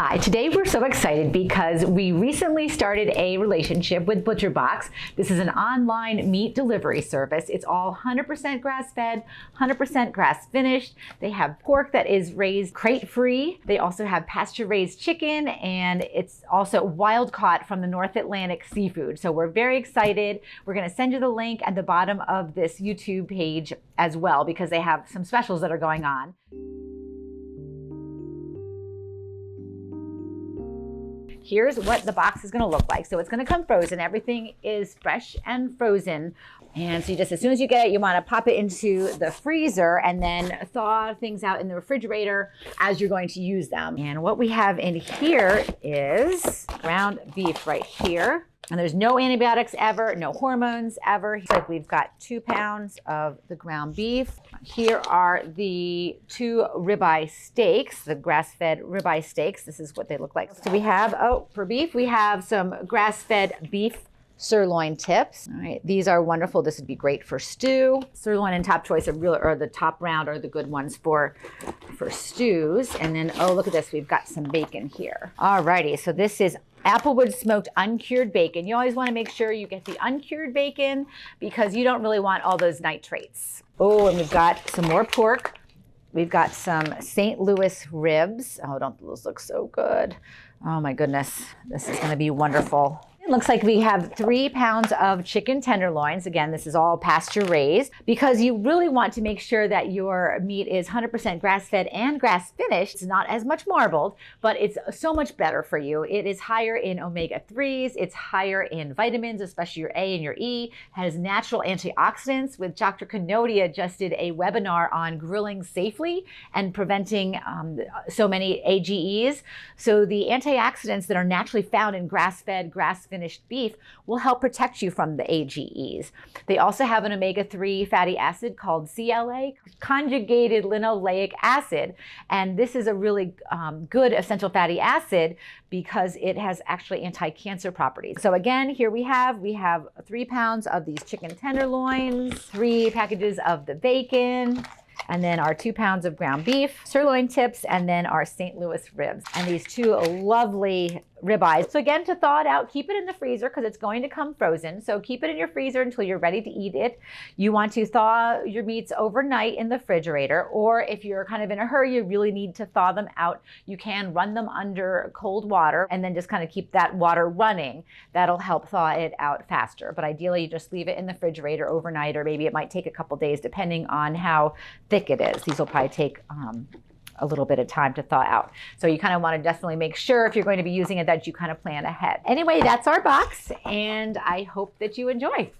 Hi, today we're so excited because we recently started a relationship with ButcherBox. This is an online meat delivery service. It's all 100% grass-fed, 100% grass-finished. They have pork that is raised crate-free. They also have pasture-raised chicken, and it's also wild-caught from the North Atlantic seafood. So we're very excited. We're going to send you the link at the bottom of this YouTube page as well because they have some specials that are going on. Here's what the box is going to look like. So it's going to come frozen. Everything is fresh and frozen. And so you just, as soon as you get it, you want to pop it into the freezer and then thaw things out in the refrigerator as you're going to use them. And what we have in here is ground beef right here. And there's no antibiotics ever, no hormones ever. So we've got 2 pounds of the ground beef. Here are the 2 ribeye steaks, the grass-fed ribeye steaks. This is what they look like. So we have, for beef, we have some grass-fed beef sirloin tips. All right, these are wonderful. This would be great for stew. Sirloin and top choice are the top round are the good ones for stews. And then, oh, look at this. We've got some bacon here. All righty, so this is Applewood smoked uncured bacon. You always want to make sure you get the uncured bacon because you don't really want all those nitrates. Oh, and we've got some more pork. We've got some St. Louis ribs. Oh, don't those look so good. Oh my goodness, this is going to be wonderful. It looks like we have 3 pounds of chicken tenderloins. Again, this is all pasture raised because you really want to make sure that your meat is 100% grass-fed and grass-finished. It's not as much marbled, but it's so much better for you. It is higher in omega-3s. It's higher in vitamins, especially your A and your E. It has natural antioxidants. With Dr. Kanodia just did a webinar on grilling safely and preventing so many AGEs. So the antioxidants that are naturally found in grass-fed, grass-finished beef will help protect you from the AGEs. They also have an omega-3 fatty acid called CLA, conjugated linoleic acid. And this is a really good essential fatty acid because it has actually anti-cancer properties. So again, here we have 3 pounds of these chicken tenderloins, 3 packages of the bacon, and then our 2 pounds of ground beef, sirloin tips, and then our St. Louis ribs. And these 2 lovely ribeyes. So again, to thaw it out, keep it in the freezer because it's going to come frozen. So keep it in your freezer until you're ready to eat it. You want to thaw your meats overnight in the refrigerator, or if you're kind of in a hurry, you really need to thaw them out, you can run them under cold water and then just kind of keep that water running. That'll help thaw it out faster. But ideally, you just leave it in the refrigerator overnight, or maybe it might take a couple days depending on how thick it is. These will probably take a little bit of time to thaw out. So you kind of want to definitely make sure if you're going to be using it that you kind of plan ahead. Anyway, that's our box, and I hope that you enjoy.